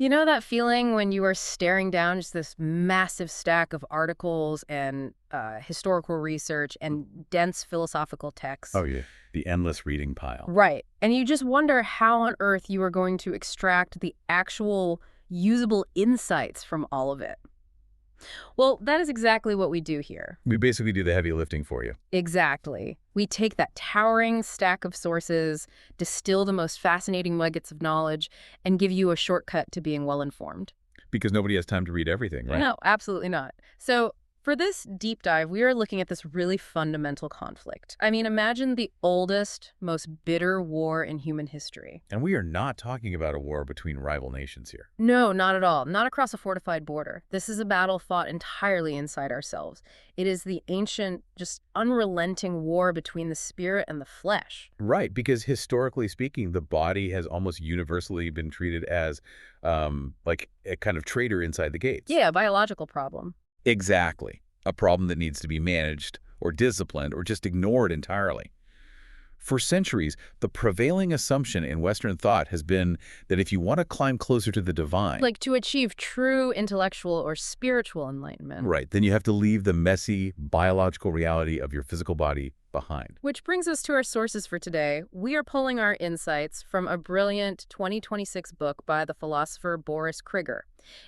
You know that feeling when you are staring down just this massive stack of articles and historical research and dense philosophical Oh, texts? yeah. The endless reading pile. Right. And you just wonder how on earth you are going to extract the actual usable insights from all of it. Well, that is exactly what we do here. We basically do the heavy lifting for you. Exactly. We take that towering stack of sources, distill the most fascinating nuggets of knowledge, and give you a shortcut to being well-informed. Because nobody has time to read everything, right? No, absolutely not. So for this deep dive, we are looking at this really fundamental conflict. I mean, imagine the oldest, most bitter war in human history. And we are not talking about a war between rival nations here. No, not at all. Not across a fortified border. This is a battle fought entirely inside ourselves. It is the ancient, just unrelenting war between the spirit and the flesh. Right, because historically speaking, the body has almost universally been treated as like a kind of traitor inside the gates. Yeah, a biological problem. Exactly. A problem that needs to be managed or disciplined or just ignored entirely. For centuries, the prevailing assumption in Western thought has been that if you want to climb closer to the divine, Like to achieve true intellectual or spiritual enlightenment. right, then you have to leave the messy biological reality of your physical body behind. Which brings us to our sources for today. We are pulling our insights from a brilliant 2026 book by the philosopher Boris Kriger.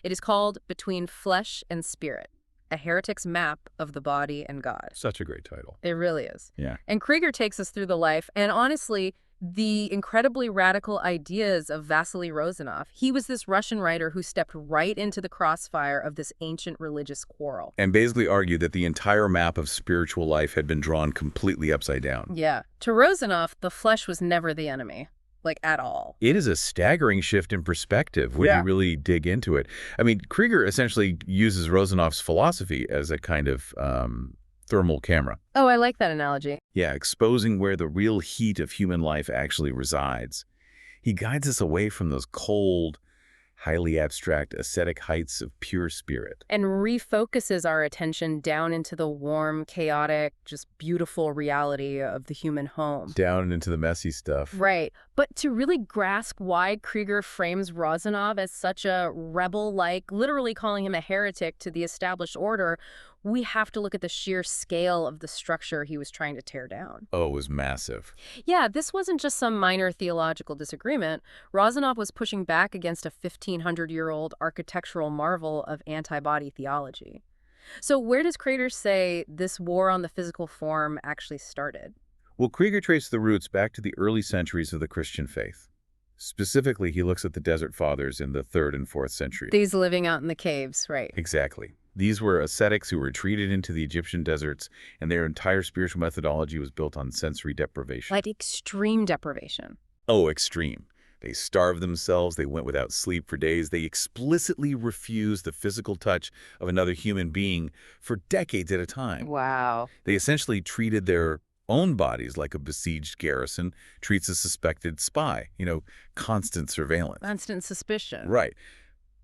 It is called Between Flesh and Spirit, a heretic's map of the body and God. Such a great title. It really is. Yeah. And Kriger takes us through the life and, honestly, the incredibly radical ideas of Vasily Rozanov. He was this Russian writer who stepped right into the crossfire of this ancient religious quarrel. And basically argued that the entire map of spiritual life had been drawn completely upside down. Yeah. To Rozanov, the flesh was never the enemy, like at all. It is a staggering shift in perspective when Yeah. you really dig into it. I mean, Krieger essentially uses Rosanov's philosophy as a kind of thermal camera. Oh, I like that analogy. Yeah, exposing where the real heat of human life actually resides. He guides us away from those cold, highly abstract, ascetic heights of pure spirit. And refocuses our attention down into the warm, chaotic, just beautiful reality of the human home. Down into the messy stuff. Right. But to really grasp why Kriger frames Rozanov as such a rebel-like, literally calling him a heretic to the established order, we have to look at the sheer scale of the structure he was trying to tear down. Oh, it was massive. Yeah, this wasn't just some minor theological disagreement. Rozanov was pushing back against a 1,500-year-old architectural marvel of antibody theology. So where does Kriger say this war on the physical form actually started? Well, Krieger traced the roots back to the early centuries of the Christian faith. Specifically, he looks at the Desert Fathers in the 3rd and 4th century. These living out in the caves, right? Exactly. These were ascetics who retreated into the Egyptian deserts, and their entire spiritual methodology was built on sensory deprivation. Like extreme deprivation. Oh, extreme. They starved themselves, they went without sleep for days, they explicitly refused the physical touch of another human being for decades at a time. Wow. They essentially treated their own bodies like a besieged garrison treats a suspected spy, constant surveillance. Constant suspicion. Right.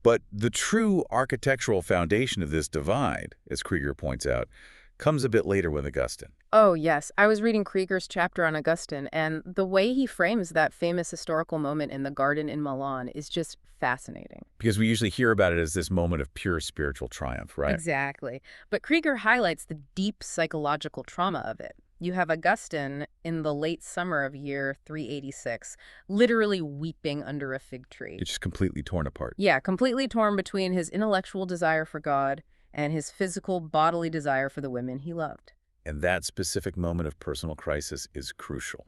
But the true architectural foundation of this divide, as Krieger points out, comes a bit later with Augustine. Oh, yes. I was reading Krieger's chapter on Augustine, and the way he frames that famous historical moment in the garden in Milan is just fascinating. Because we usually hear about it as this moment of pure spiritual triumph, right? Exactly. But Krieger highlights the deep psychological trauma of it. You have Augustine in the late summer of year 386, literally weeping under a fig tree. It's just completely torn apart. Yeah, completely torn between his intellectual desire for God and his physical, bodily desire for the women he loved. And that specific moment of personal crisis is crucial.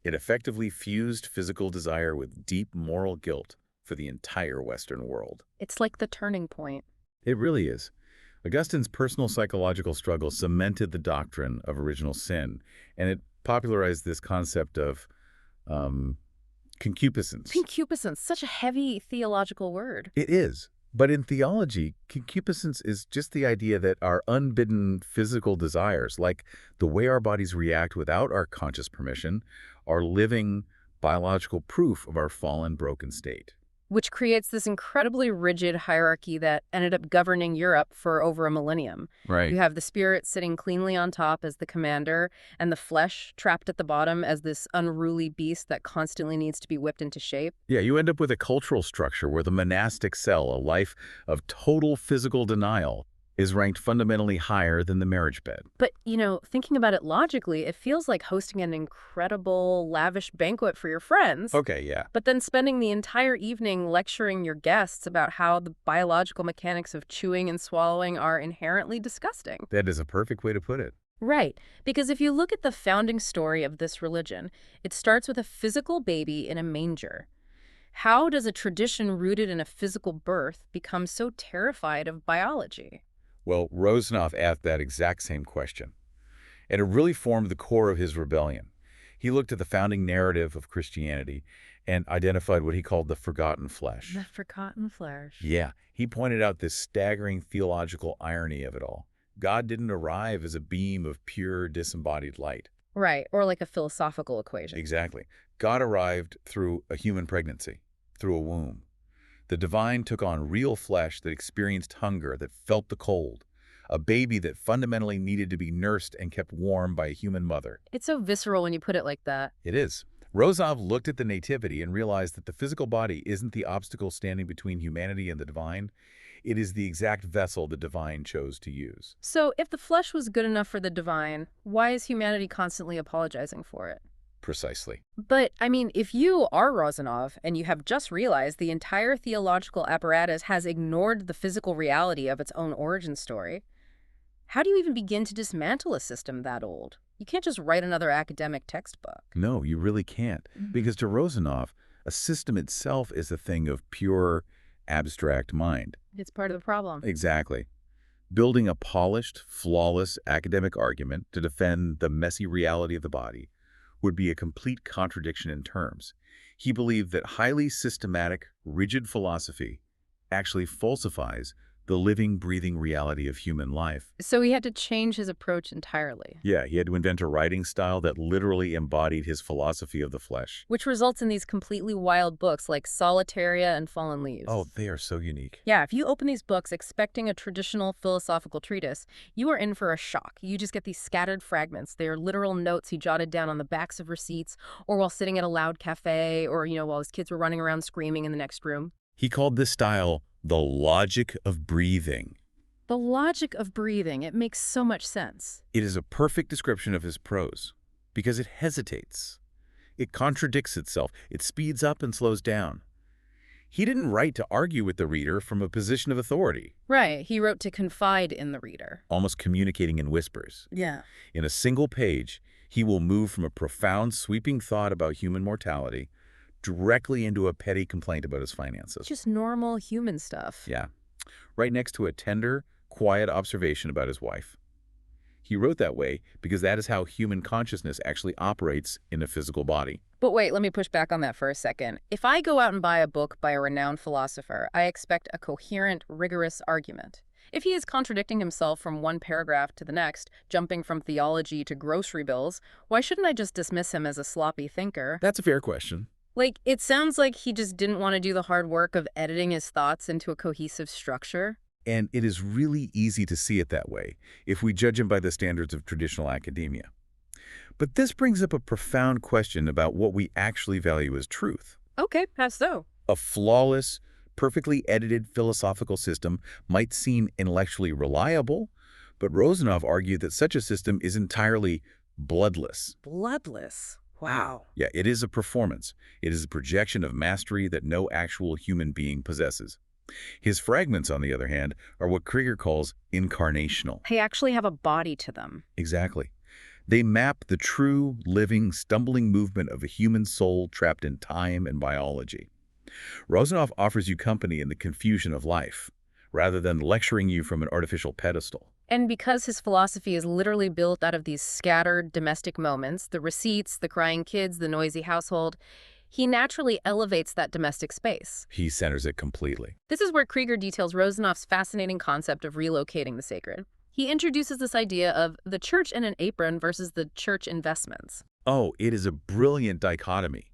It effectively fused physical desire with deep moral guilt for the entire Western world. It's like the turning point. It really is. Augustine's personal psychological struggle cemented the doctrine of original sin, and it popularized this concept of concupiscence. Concupiscence, such a heavy theological word. It is. But in theology, concupiscence is just the idea that our unbidden physical desires, like the way our bodies react without our conscious permission, are living biological proof of our fallen, broken state. which creates this incredibly rigid hierarchy that ended up governing Europe for over a millennium. Right. You have the spirit sitting cleanly on top as the commander, and the flesh trapped at the bottom as this unruly beast that constantly needs to be whipped into shape. Yeah, you end up with a cultural structure where the monastic cell, a life of total physical denial, is ranked fundamentally higher than the marriage bed. But, thinking about it logically, it feels like hosting an incredible, lavish banquet for your friends. Okay, yeah. But then spending the entire evening lecturing your guests about how the biological mechanics of chewing and swallowing are inherently disgusting. That is a perfect way to put it. Right, because if you look at the founding story of this religion, it starts with a physical baby in a manger. How does a tradition rooted in a physical birth become so terrified of biology? Well, Rozanov asked that exact same question, and it really formed the core of his rebellion. He looked at the founding narrative of Christianity and identified what he called the forgotten flesh. The forgotten flesh. Yeah, he pointed out this staggering theological irony of it all. God didn't arrive as a beam of pure, disembodied light. Right, or like a philosophical equation. Exactly. God arrived through a human pregnancy, through a womb. The divine took on real flesh that experienced hunger, that felt the cold, a baby that fundamentally needed to be nursed and kept warm by a human mother. It's so visceral when you put it like that. It is. Rozanov looked at the nativity and realized that the physical body isn't the obstacle standing between humanity and the divine. It is the exact vessel the divine chose to use. So if the flesh was good enough for the divine, why is humanity constantly apologizing for it? Precisely. But, if you are Rozanov and you have just realized the entire theological apparatus has ignored the physical reality of its own origin story, how do you even begin to dismantle a system that old? You can't just write another academic textbook. No, you really can't. Because to Rozanov, a system itself is a thing of pure, abstract mind. It's part of the problem. Exactly. Building a polished, flawless academic argument to defend the messy reality of the body would be a complete contradiction in terms. He believed that highly systematic, rigid philosophy actually falsifies the living, breathing reality of human life. So he had to change his approach entirely. Yeah, he had to invent a writing style that literally embodied his philosophy of the flesh. Which results in these completely wild books like Solitaria and Fallen Leaves. Oh, they are so unique. Yeah, if you open these books expecting a traditional philosophical treatise, you are in for a shock. You just get these scattered fragments. They are literal notes he jotted down on the backs of receipts, or while sitting at a loud cafe, or, while his kids were running around screaming in the next room. He called this style the logic of breathing. The logic of breathing. It makes so much sense. It is a perfect description of his prose because it hesitates. It contradicts itself. It speeds up and slows down. He didn't write to argue with the reader from a position of authority. Right. He wrote to confide in the reader. Almost communicating in whispers. Yeah. In a single page, he will move from a profound, sweeping thought about human mortality directly into a petty complaint about his finances. Just normal human stuff. Yeah. Right next to a tender, quiet observation about his wife. He wrote that way because that is how human consciousness actually operates in a physical body. But wait, let me push back on that for a second. If I go out and buy a book by a renowned philosopher, I expect a coherent, rigorous argument. If he is contradicting himself from one paragraph to the next, jumping from theology to grocery bills, why shouldn't I just dismiss him as a sloppy thinker? That's a fair question. It sounds like he just didn't want to do the hard work of editing his thoughts into a cohesive structure. And it is really easy to see it that way if we judge him by the standards of traditional academia. But this brings up a profound question about what we actually value as truth. Okay, how so? A flawless, perfectly edited philosophical system might seem intellectually reliable, but Rozanov argued that such a system is entirely bloodless. Bloodless? Wow. Yeah, it is a performance. It is a projection of mastery that no actual human being possesses. His fragments, on the other hand, are what Kriger calls incarnational. They actually have a body to them. Exactly. They map the true, living, stumbling movement of a human soul trapped in time and biology. Rozanov offers you company in the confusion of life, rather than lecturing you from an artificial pedestal. And because his philosophy is literally built out of these scattered domestic moments, the receipts, the crying kids, the noisy household, he naturally elevates that domestic space. He centers it completely. This is where Kriger details Rozanov's fascinating concept of relocating the sacred. He introduces this idea of the church in an apron versus the church investments. Oh, it is a brilliant dichotomy.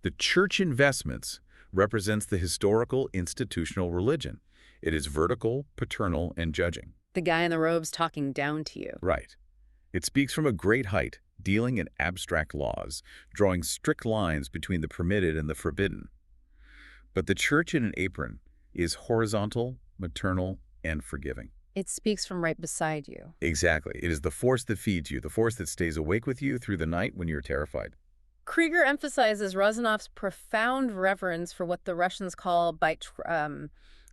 The church investments represents the historical institutional religion. It is vertical, paternal, and judging. The guy in the robes talking down to you. Right. It speaks from a great height, dealing in abstract laws, drawing strict lines between the permitted and the forbidden. But the church in an apron is horizontal, maternal, and forgiving. It speaks from right beside you. Exactly. It is the force that feeds you, the force that stays awake with you through the night when you're terrified. Krieger emphasizes Rozanov's profound reverence for what the Russians call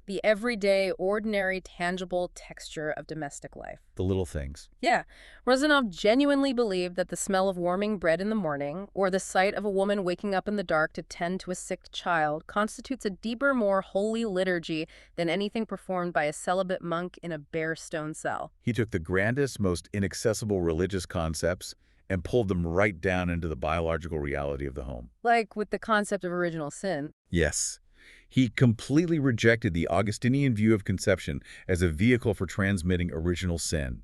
the everyday, ordinary, tangible texture of domestic life. The little things. Yeah, Rozanov genuinely believed that the smell of warming bread in the morning, or the sight of a woman waking up in the dark to tend to a sick child, constitutes a deeper, more holy liturgy than anything performed by a celibate monk in a bare stone cell. He took the grandest, most inaccessible religious concepts and pulled them right down into the biological reality of the home. Like with the concept of original sin. Yes. He completely rejected the Augustinian view of conception as a vehicle for transmitting original sin.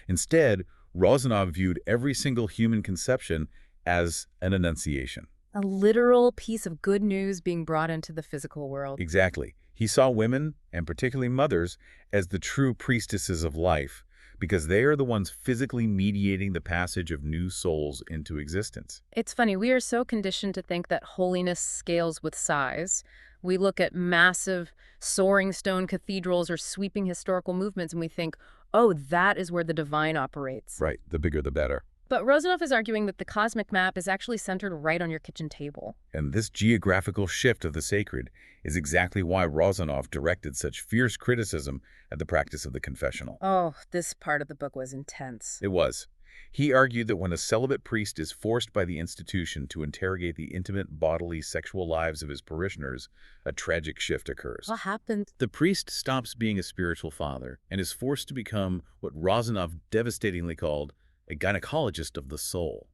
Instead, Rozanov viewed every single human conception as an annunciation. A literal piece of good news being brought into the physical world. Exactly. He saw women, and particularly mothers, as the true priestesses of life, because they are the ones physically mediating the passage of new souls into existence. It's funny, we are so conditioned to think that holiness scales with size. We look at massive, soaring stone cathedrals or sweeping historical movements and we think, oh, that is where the divine operates. Right. The bigger the better. But Rozanov is arguing that the cosmic map is actually centered right on your kitchen table. And this geographical shift of the sacred is exactly why Rozanov directed such fierce criticism at the practice of the confessional. Oh, this part of the book was intense. It was. He argued that when a celibate priest is forced by the institution to interrogate the intimate bodily sexual lives of his parishioners, a tragic shift occurs. What happened? The priest stops being a spiritual father and is forced to become what Rozanov devastatingly called a gynecologist of the soul.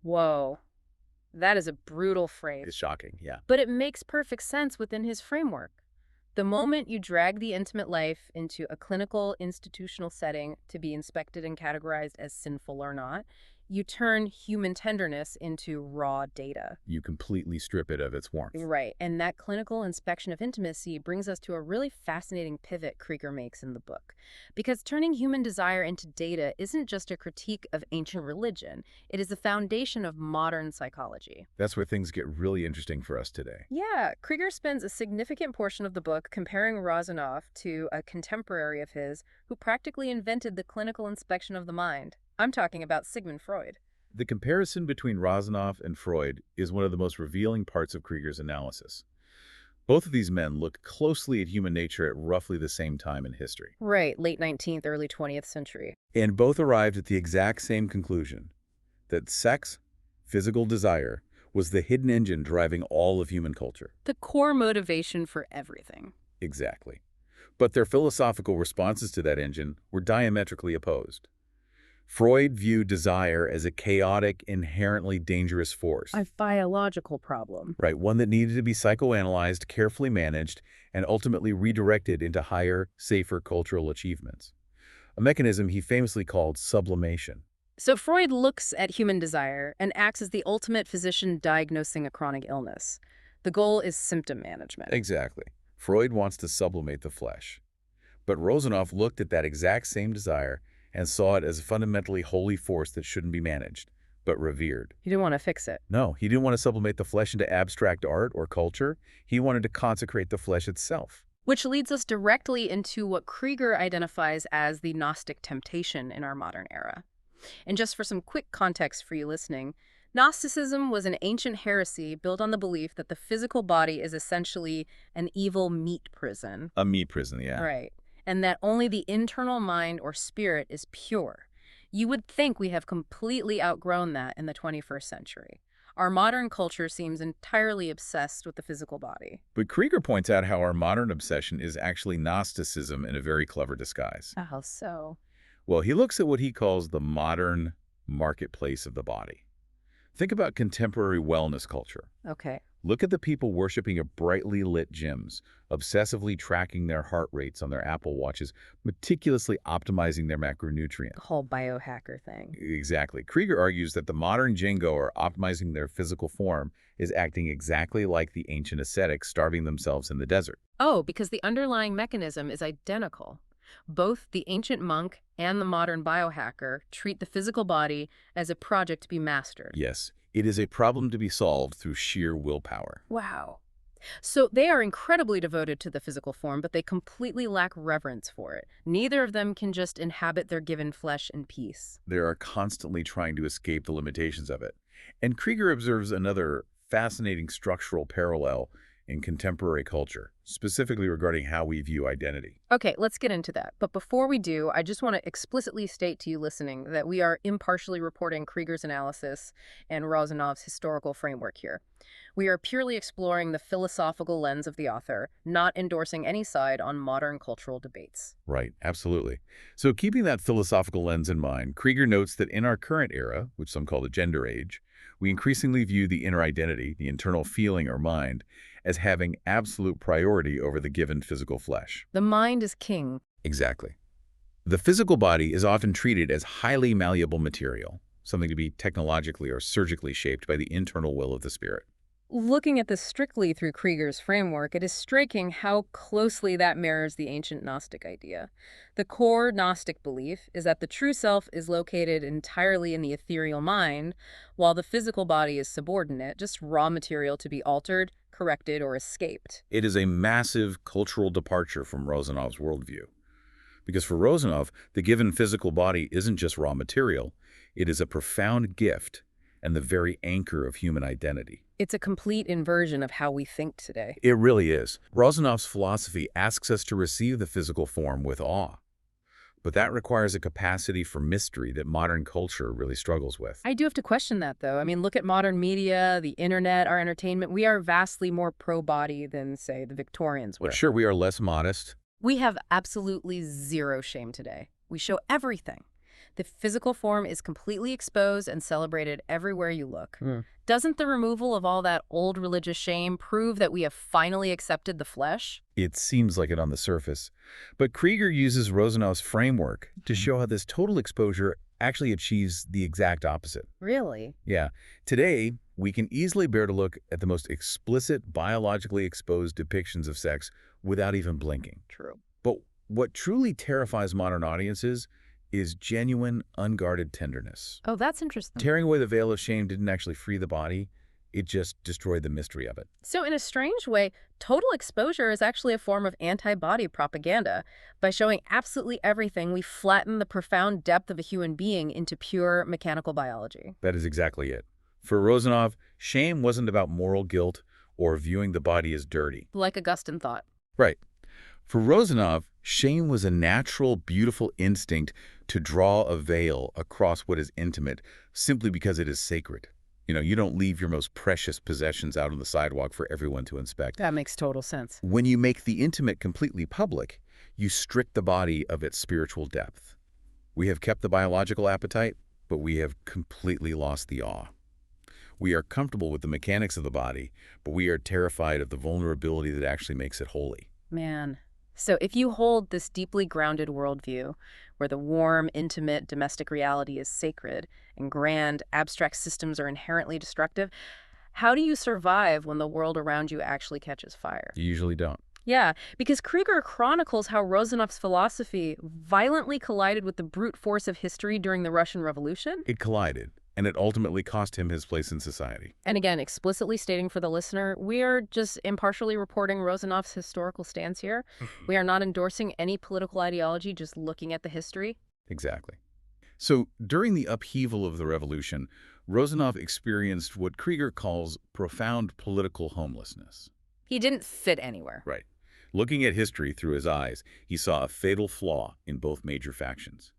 Whoa. That is a brutal phrase. It's shocking, yeah. But it makes perfect sense within his framework. The moment you drag the intimate life into a clinical, institutional setting to be inspected and categorized as sinful or not, you turn human tenderness into raw data. You completely strip it of its warmth. Right, and that clinical inspection of intimacy brings us to a really fascinating pivot Krieger makes in the book. Because turning human desire into data isn't just a critique of ancient religion, it is the foundation of modern psychology. That's where things get really interesting for us today. Yeah, Krieger spends a significant portion of the book comparing Rozanov to a contemporary of his who practically invented the clinical inspection of the mind. I'm talking about Sigmund Freud. The comparison between Rozanov and Freud is one of the most revealing parts of Krieger's analysis. Both of these men looked closely at human nature at roughly the same time in history. Right, late 19th, early 20th century. And both arrived at the exact same conclusion, that sex, physical desire, was the hidden engine driving all of human culture. The core motivation for everything. Exactly. But their philosophical responses to that engine were diametrically opposed. Freud viewed desire as a chaotic, inherently dangerous force. A biological problem. Right, one that needed to be psychoanalyzed, carefully managed, and ultimately redirected into higher, safer cultural achievements. A mechanism he famously called sublimation. So Freud looks at human desire and acts as the ultimate physician diagnosing a chronic illness. The goal is symptom management. Exactly. Freud wants to sublimate the flesh. But Rozanov looked at that exact same desire and saw it as a fundamentally holy force that shouldn't be managed, but revered. You didn't want to fix it. No, he didn't want to sublimate the flesh into abstract art or culture. He wanted to consecrate the flesh itself. Which leads us directly into what Krieger identifies as the Gnostic temptation in our modern era. And just for some quick context for you listening, Gnosticism was an ancient heresy built on the belief that the physical body is essentially an evil meat prison. A meat prison, yeah. Right. And that only the internal mind or spirit is pure. You would think we have completely outgrown that in the 21st century. Our modern culture seems entirely obsessed with the physical body. But Krieger points out how our modern obsession is actually Gnosticism in a very clever disguise. How so? Well, he looks at what he calls the modern marketplace of the body. Think about contemporary wellness culture. Okay. Look at the people worshiping at brightly lit gyms, obsessively tracking their heart rates on their Apple Watches, meticulously optimizing their The macronutrients. whole biohacker thing. Exactly. Krieger argues that the modern gym goer optimizing their physical form is acting exactly like the ancient ascetics starving themselves in the desert. Oh, because the underlying mechanism is identical. Both the ancient monk and the modern biohacker treat the physical body as a project to be mastered. Yes, it is a problem to be solved through sheer willpower. Wow. So they are incredibly devoted to the physical form, but they completely lack reverence for it. Neither of them can just inhabit their given flesh in peace. They are constantly trying to escape the limitations of it. And Krieger observes another fascinating structural parallel in contemporary culture, specifically regarding how we view identity. Okay, let's get into that. But before we do, I just want to explicitly state to you listening that we are impartially reporting Krieger's analysis and Rozanov's historical framework here. We are purely exploring the philosophical lens of the author, not endorsing any side on modern cultural debates. Right, absolutely. So keeping that philosophical lens in mind, Krieger notes that in our current era, which some call the gender age, we increasingly view the inner identity, the internal feeling or mind, as having absolute priority over the given physical flesh. The mind is king. Exactly. The physical body is often treated as highly malleable material, something to be technologically or surgically shaped by the internal will of the spirit. Looking at this strictly through Krieger's framework, it is striking how closely that mirrors the ancient Gnostic idea. The core Gnostic belief is that the true self is located entirely in the ethereal mind, while the physical body is subordinate, just raw material to be altered, corrected, or escaped. It is a massive cultural departure from Rozanov's worldview. Because for Rozanov, the given physical body isn't just raw material, it is a profound gift and the very anchor of human identity. It's a complete inversion of how we think today. It really is. Rozanov's philosophy asks us to receive the physical form with awe. But that requires a capacity for mystery that modern culture really struggles with. I do have to question that, though. I mean, look at modern media, the internet, our entertainment. We are vastly more pro-body than, say, the Victorians were. But sure, we are less modest. We have absolutely zero shame today. We show everything. The physical form is completely exposed and celebrated everywhere you look. Doesn't the removal of all that old religious shame prove that we have finally accepted the flesh? It seems like it on the surface. But Krieger uses Rozanov's framework to show how this total exposure actually achieves the exact opposite. Really? Yeah. Today, we can easily bear to look at the most explicit, biologically exposed depictions of sex without even blinking. True. But what truly terrifies modern audiences is genuine, unguarded tenderness. Oh, that's interesting. Tearing away the veil of shame didn't actually free the body. It just destroyed the mystery of it. So in a strange way, total exposure is actually a form of anti-body propaganda. By showing absolutely everything, we flatten the profound depth of a human being into pure mechanical biology. That is exactly it. For Rozanov, shame wasn't about moral guilt or viewing the body as dirty. Like Augustine thought. Right. For Rozanov, shame was a natural, beautiful instinct to draw a veil across what is intimate simply because it is sacred. You don't leave your most precious possessions out on the sidewalk for everyone to inspect. That makes total sense. When you make the intimate completely public, you strip the body of its spiritual depth. We have kept the biological appetite, but we have completely lost the awe. We are comfortable with the mechanics of the body, but we are terrified of the vulnerability that actually makes it holy. Man. So if you hold this deeply grounded worldview, where the warm, intimate, domestic reality is sacred and grand, abstract systems are inherently destructive, how do you survive when the world around you actually catches fire? You usually don't. Yeah, because Krieger chronicles how Rozanov's philosophy violently collided with the brute force of history during the Russian Revolution. It collided, and it ultimately cost him his place in society. And again, explicitly stating for the listener, we are just impartially reporting Rozanov's historical stance here. We are not endorsing any political ideology, just looking at the history. Exactly. So during the upheaval of the revolution, Rozanov experienced what Krieger calls profound political homelessness. He didn't fit anywhere. Right. Looking at history through his eyes, he saw a fatal flaw in both major factions.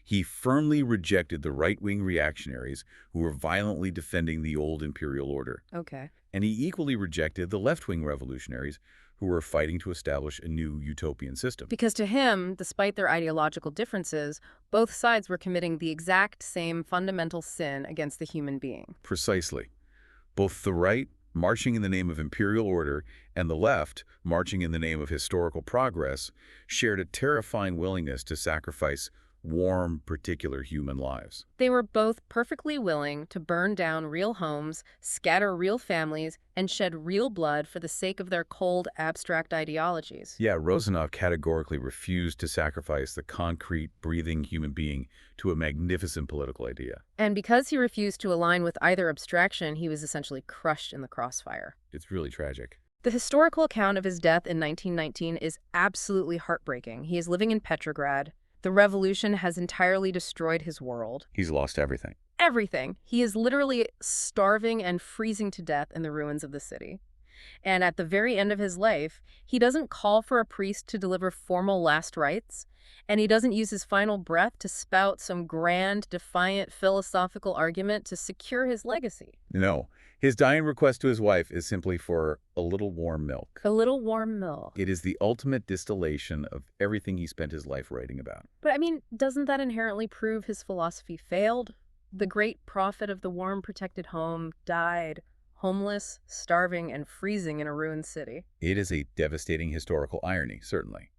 He firmly rejected the right-wing reactionaries who were violently defending the old imperial order. Okay. And he equally rejected the left-wing revolutionaries who were fighting to establish a new utopian system. Because to him, despite their ideological differences, both sides were committing the exact same fundamental sin against the human being. Precisely. Both the right marching in the name of imperial order, and the left, marching in the name of historical progress, shared a terrifying willingness to sacrifice warm, particular human lives. They were both perfectly willing to burn down real homes, scatter real families, and shed real blood for the sake of their cold, abstract ideologies. Yeah, Rozanov categorically refused to sacrifice the concrete, breathing human being to a magnificent political idea. And because he refused to align with either abstraction, he was essentially crushed in the crossfire. It's really tragic. The historical account of his death in 1919 is absolutely heartbreaking. He is living in Petrograd. The revolution has entirely destroyed his world. He's lost everything. Everything. He is literally starving and freezing to death in the ruins of the city. And at the very end of his life, he doesn't call for a priest to deliver formal last rites, and he doesn't use his final breath to spout some grand, defiant philosophical argument to secure his legacy. No, his dying request to his wife is simply for a little warm milk. A little warm milk. It is the ultimate distillation of everything he spent his life writing about. But I mean, doesn't that inherently prove his philosophy failed? The great prophet of the warm, protected home died homeless, starving, and freezing in a ruined city. It is a devastating historical irony, certainly.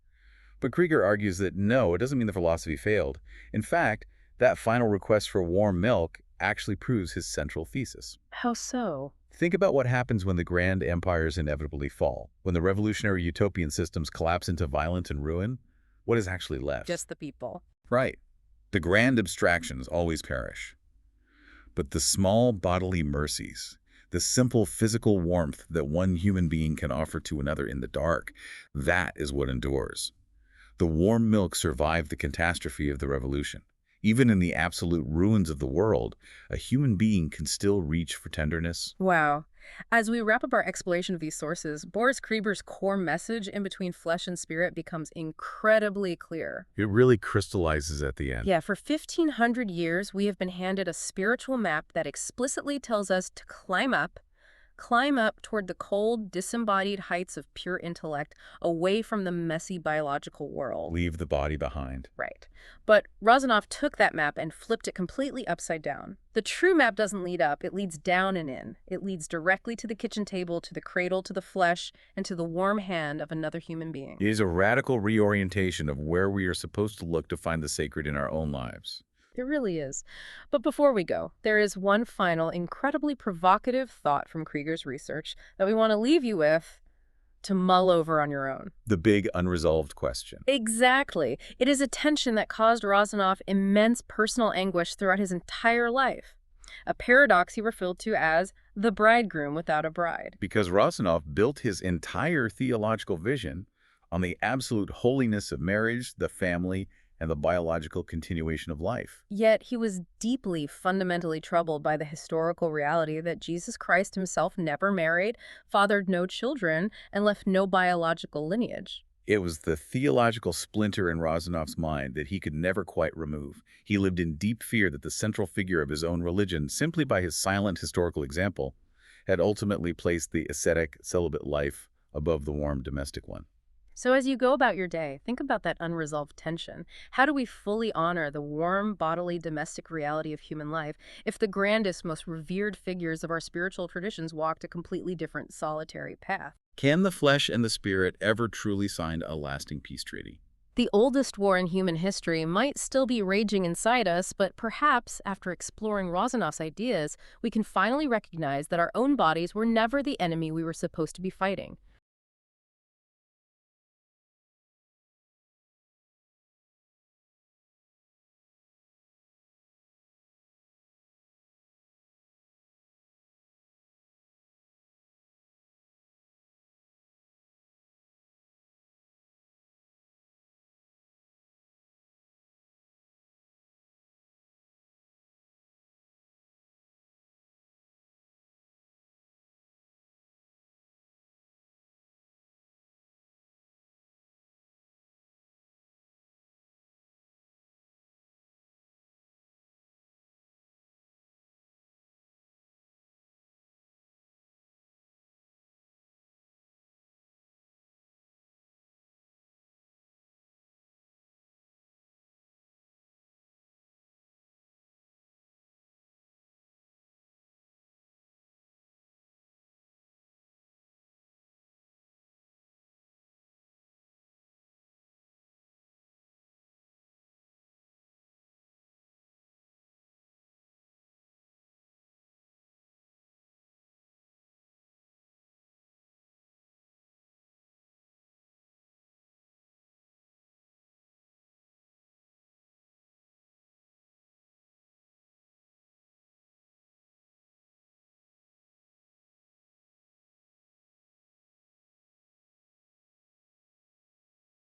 But Kriger argues that no, it doesn't mean the philosophy failed. In fact, that final request for warm milk actually proves his central thesis. How so? Think about what happens when the grand empires inevitably fall. When the revolutionary utopian systems collapse into violence and ruin, what is actually left? Just the people. Right. The grand abstractions always perish. But the small bodily mercies, the simple physical warmth that one human being can offer to another in the dark, that is what endures. The warm milk survived the catastrophe of the revolution. Even in the absolute ruins of the world, a human being can still reach for tenderness. Wow. As we wrap up our exploration of these sources, Boris Kriger's core message in between flesh and spirit becomes incredibly clear. It really crystallizes at the end. Yeah, for 1,500 years, we have been handed a spiritual map that explicitly tells us to climb up toward the cold, disembodied heights of pure intellect, away from the messy biological world. Leave the body behind. Right. But Rozanov took that map and flipped it completely upside down. The true map doesn't lead up, it leads down and in. It leads directly to the kitchen table, to the cradle, to the flesh, and to the warm hand of another human being. It is a radical reorientation of where we are supposed to look to find the sacred in our own lives. It really is. But before we go, there is one final, incredibly provocative thought from Kriger's research that we want to leave you with to mull over on your own. The big unresolved question. Exactly. It is a tension that caused Rozanov immense personal anguish throughout his entire life. A paradox he referred to as the bridegroom without a bride. Because Rozanov built his entire theological vision on the absolute holiness of marriage, the family, and the biological continuation of life. Yet he was deeply, fundamentally troubled by the historical reality that Jesus Christ himself never married, fathered no children, and left no biological lineage. It was the theological splinter in Rozanov's mind that he could never quite remove. He lived in deep fear that the central figure of his own religion, simply by his silent historical example, had ultimately placed the ascetic, celibate life above the warm domestic one. So as you go about your day, think about that unresolved tension. How do we fully honor the warm, bodily, domestic reality of human life if the grandest, most revered figures of our spiritual traditions walked a completely different, solitary path? Can the flesh and the spirit ever truly sign a lasting peace treaty? The oldest war in human history might still be raging inside us, but perhaps, after exploring Rozanov's ideas, we can finally recognize that our own bodies were never the enemy we were supposed to be fighting.